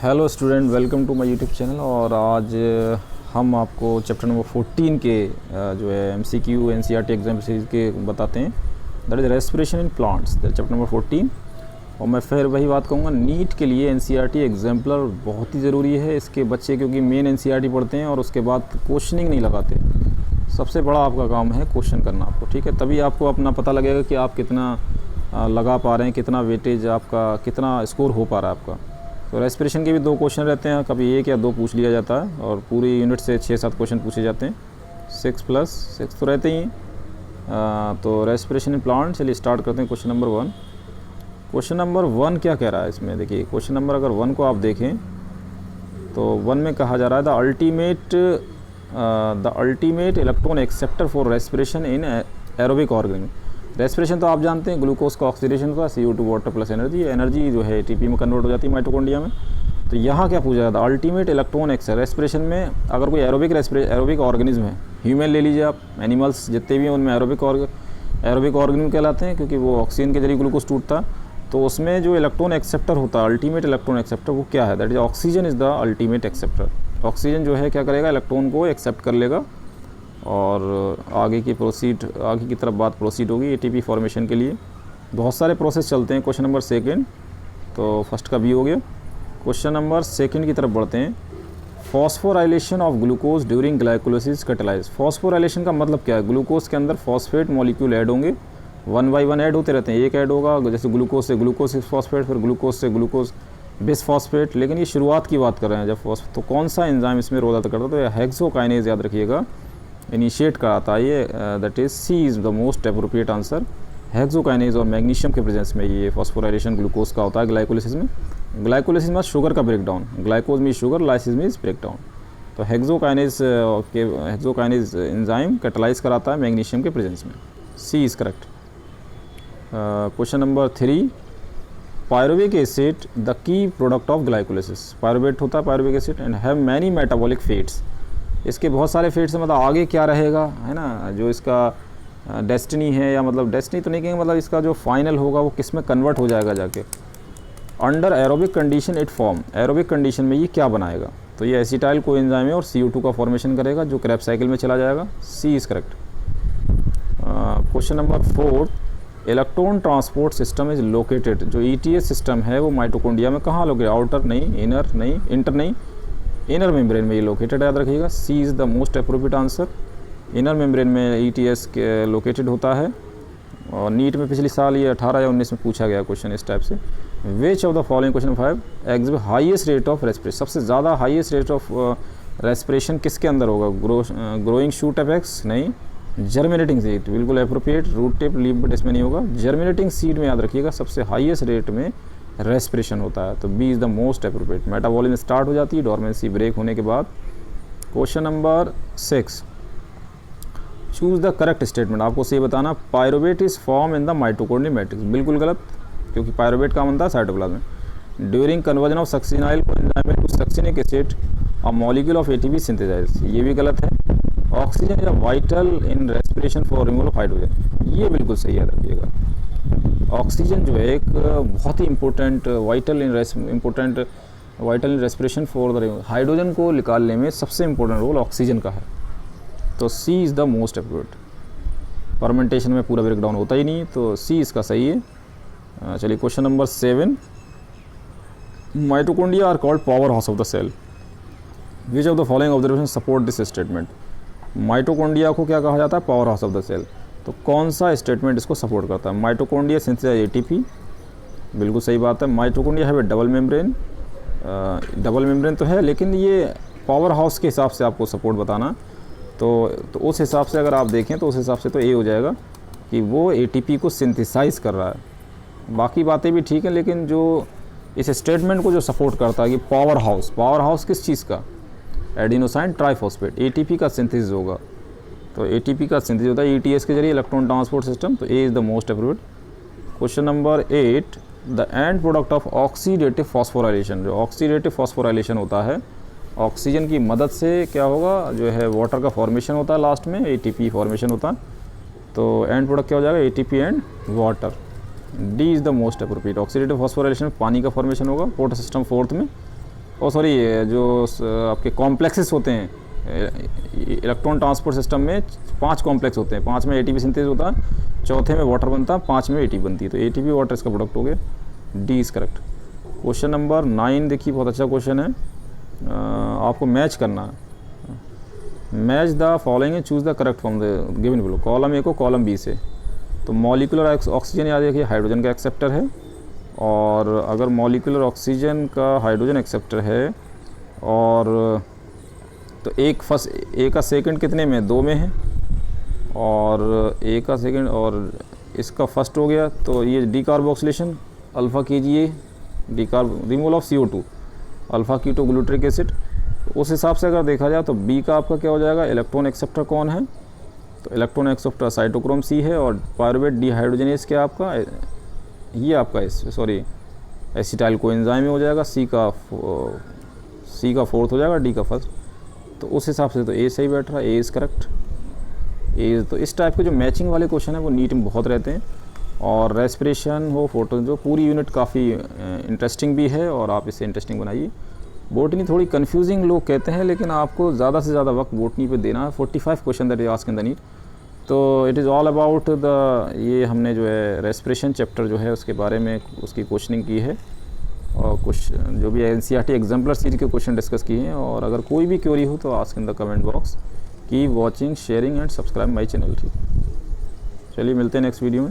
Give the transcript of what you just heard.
Hello student, welcome to my YouTube channel. और आज हम आपको चैप्टर नंबर 14 के जो है एमसीक्यू एनसीईआरटी एग्जाम सीरीज के बताते हैं। That is respiration in plants, chapter number 14। और मैं फिर वही बात कहूँगा, नीट के लिए एनसीईआरटी एग्जाम्पलर बहुत ही ज़रूरी है इसके बच्चे, क्योंकि मेन एनसीईआरटी पढ़ते हैं और उसके बाद क्वेश्चनिंग नहीं लगाते। सबसे बड़ा आपका काम है क्वेश्चन करना आपको, ठीक है। तभी आपको अपना पता लगेगा कि आप कितना लगा पा रहे हैं, कितना वेटेज आपका, कितना स्कोर हो पा रहा है आपका। तो रेस्पिरेशन के भी 2 क्वेश्चन रहते हैं, कभी 1 या 2 पूछ लिया जाता है और पूरी यूनिट से 6-7 क्वेश्चन पूछे जाते हैं। 6+6 तो रहते ही। तो रेस्पिरेशन इन प्लांट, चलिए स्टार्ट करते हैं। Question number 1। क्वेश्चन नंबर 1 क्या कह रहा है इसमें, देखिए क्वेश्चन नंबर अगर 1 को आप देखें तो 1 में कहा जा रहा है the ultimate electron acceptor for respiration in aerobic organism. Respiration तो आप जानते हैं, ग्लूकोज का ऑक्सीडेशन का CO2 वाटर प्लस एनर्जी जो है ATP में कन्वर्ट हो जाती है माइटोकॉन्ड्रिया में। तो यहाँ क्या पूछा जाता है, अल्टीमेट इलेक्ट्रॉन एक्सेप्टर रेस्पिरेशन में अगर कोई एरोबिक ऑर्गेनिज्म है, ह्यूमन ले लीजिए आप, एनिमल्स जितने भी हैं उनमें एरोबिक ऑर्गेनिज्म कहलाते हैं, क्योंकि वो ऑक्सीजन के जरिए ग्लूकोज टूटता। तो उसमें जो इलेक्ट्रॉन एक्सेप्टर होता है, अल्टीमेट इलेक्ट्रॉन एक्सेप्टर, वो क्या है, that is oxygen is the ultimate acceptor. Oxygen जो है क्या करेगा, इलेक्ट्रॉन को एक्सेप्ट कर लेगा और आगे की तरफ बात प्रोसीड होगी ATP फॉर्मेशन के लिए। बहुत सारे प्रोसेस चलते हैं। क्वेश्चन नंबर 2, तो फर्स्ट का भी हो गया। क्वेश्चन नंबर 2 की तरफ बढ़ते हैं। Phosphorylation of glucose during glycolysis catalyse. Phosphorylation का मतलब क्या है, ग्लूकोज के अंदर फॉस्फेट मॉलिक्यूल ऐड होंगे, 1 by 1 ऐड होते रहते हैं। एक ऐड होगा जैसे ग्लूकोज से ग्लूकोज 6 फॉस्फेट, फिर ग्लूकोज से ग्लूकोज बिस फॉस्फेट। लेकिन ये शुरुआत की बात कर रहे हैं जब तो कौन सा एंजाइम इसमें रोल अदा करता है, तो हेक्सोकाइनेज याद रखिएगा, इनिशिएट कराता है ये। That is C is the most appropriate answer. Hexokinase और मैग्नीशियम के प्रेजेंस में ये फॉस्फोराइलेशन ग्लूकोज का होता है ग्लाइकोलिसिस में। ग्लाइकोलिसिस में शुगर का ब्रेकडाउन, ग्लाइकोज में शुगर, लाइसिस में ब्रेकडाउन। तो हेक्सोकाइनेज एंजाइम कैटालाइज कराता है मैग्नीशियम के प्रेजेंस में। C is correct. Question number 3, pyruvic acid the key product of glycolysis. Pyruvate होता है pyruvic acid and have many metabolic fates. इसके बहुत सारे फेट्स हैं, मतलब आगे क्या रहेगा, है ना, जो इसका डेस्टिनी है, या मतलब डेस्टिनी तो नहीं कहेंगे, मतलब इसका जो फाइनल होगा वो किस में कन्वर्ट हो जाएगा जाके। Under aerobic condition it form, aerobic condition में ये क्या बनाएगा, तो ये एसिटाइल कोएंजाइम है और CO2 का फॉर्मेशन करेगा जो क्रैब साइकिल में चला जाएगा। C is correct. Question number 4, electron transport system is located. जो ETS सिस्टम है वो माइटोकॉन्ड्रिया में कहाँ लोकेटेड, आउटर नहीं, इनर नहीं, इंटर नहीं, इनर मेम्ब्रेन में ये लोकेटेड, याद रखिएगा। C is the most appropriate answer. Inner membrane में ETS के लोकेटेड होता है। और नीट में पिछले साल ये 18 या 19 में पूछा गया क्वेश्चन इस टाइप से। Which of the following, question 5, exhibit highest rate of respiration. सबसे ज़्यादा हाईएस्ट रेट ऑफ रेस्पिरेशन किसके अंदर होगा, ग्रोइंग शूट अपेक्स नहीं, जर्मिनेटिंग सीड बिल्कुल appropriate, root tip leaf but इसमें नहीं होगा। जर्मिनेटिंग सीड में याद रखिएगा सबसे हाईएस्ट रेट में रेस्पिरेशन होता है, तो B is the most appropriate. Metabolism start हो जाती है डोरमेंसी ब्रेक होने के बाद। Question number 6, choose the correct statement. आपको सही बताना, pyruvate is form in the mitochondrial matrix. बिल्कुल गलत, क्योंकि पायरुवेट का बनता है साइटोप्लाज्म में। During conversion of succinyl coenzyme to succinic acid a molecule of ATP synthesize, ये भी गलत है। Oxygen is vital in respiration for removal of hydrogen, ये बिल्कुल सही याद रखिएगा। ऑक्सीजन जो है एक बहुत ही important vital in respiration for the hydrogen को निकालने में सबसे इंपॉर्टेंट रोल ऑक्सीजन का है। तो C is the most appropriate. Fermentation में पूरा ब्रेकडाउन होता ही नहीं, तो सी इसका सही है। चलिए question number 7, mitochondria are called power house of the cell. Which of the following observation support this statement. Mitochondria को क्या कहा जाता है, power house of the cell. तो कौन सा स्टेटमेंट इसको सपोर्ट करता है, माइटोकॉन्ड्रिया सिंथेसाइज ATP, बिल्कुल सही बात है। माइटोकॉन्ड्रिया है डबल मेम्ब्रेन तो है, लेकिन ये पावर हाउस के हिसाब से आपको सपोर्ट बताना, तो उस हिसाब से अगर आप देखें तो उस हिसाब से तो ए हो जाएगा कि वो ATP को सिंथेसाइज कर रहा है। बाकी बातें भी ठीक है, लेकिन जो इस स्टेटमेंट को जो सपोर्ट करता है कि पावर हाउस किस चीज़ का, एडिनोसाइन ट्राइफॉस्फेट, ATP का सिंथेसिस होगा। तो ATP का सिंथेसिस होता है ETS के जरिए, इलेक्ट्रॉन ट्रांसपोर्ट सिस्टम, तो A is the most appropriate. Question number 8, the end product of oxidative phosphorylation. जो ऑक्सीडेटिव फॉस्फोराइलेशन होता है, ऑक्सीजन की मदद से क्या होगा, जो है वाटर का फॉर्मेशन होता है, लास्ट में ATP फॉर्मेशन होता है। तो एंड प्रोडक्ट क्या हो जाएगा, ATP and water. D is the most appropriate. Oxidative phosphorylation में पानी का फॉर्मेशन होगा, वाटर सिस्टम 4th में। सॉरी, जो आपके कॉम्प्लेक्सेस होते हैं इलेक्ट्रॉन ट्रांसपोर्ट सिस्टम में 5 कॉम्प्लेक्स होते हैं, 5 में एटीपी सिंथेसिस होता है, चौथे में वाटर बनता है, 5 में एटीपी बनती है, तो एटीपी वाटर इसका प्रोडक्ट हो गया, D is correct. Question number 9 देखिए, बहुत अच्छा क्वेश्चन है, आपको मैच करना है। Match the following and choose the correct from the given below, column A को कॉलम बी से। तो मॉलिकुलर ऑक्सीजन याद रखिए हाइड्रोजन का एक्सेप्टर है, और अगर मॉलिकुलर ऑक्सीजन का हाइड्रोजन एक्सेप्टर है और तो ए का सेकंड कितने में, 2 में है, और ए का सेकंड और इसका फर्स्ट हो गया, तो ये डी कार्बोक्सिलेशन अल्फ़ा कीजिए, decarb removal of CO2 alpha keto glutaric acid. उस हिसाब से अगर देखा जाए तो बी का आपका क्या हो जाएगा, इलेक्ट्रॉन एक्सेप्टर कौन है, तो इलेक्ट्रॉन एक्सेप्टर साइटोक्रोम सी है, और पायरुवेट डीहाइड्रोजनेज क्या आपका, ये आपका सॉरी एसिटाइल कोएंजाइम में हो जाएगा, सी का फोर्थ हो जाएगा, डी का फर्स्ट। तो उस हिसाब से तो ए सही बैठ रहा है, ए इज़ करेक्ट। ए तो इस टाइप के जो मैचिंग वाले क्वेश्चन है वो नीट में बहुत रहते हैं, और रेस्पिरेशन हो, फोटो, जो पूरी यूनिट काफ़ी इंटरेस्टिंग भी है, और आप इसे इंटरेस्टिंग बनाइए। बोटनी थोड़ी कंफ्यूजिंग लोग कहते हैं, लेकिन आपको ज़्यादा से ज़्यादा वक्त बोटनी पे देना है। 45 question that is asked in the NEET, तो it is all about the, ये हमने जो है रेस्पिरेशन चैप्टर जो है उसके बारे में उसकी क्वेश्चनिंग की है, और कुछ जो भी NCERT एग्जाम्पलर सीरीज के क्वेश्चन डिस्कस किए हैं। और अगर कोई भी क्वेरी हो तो ask in the comment box. Keep watching, sharing and subscribe my channel. ठीक, चलिए मिलते हैं नेक्स्ट वीडियो में।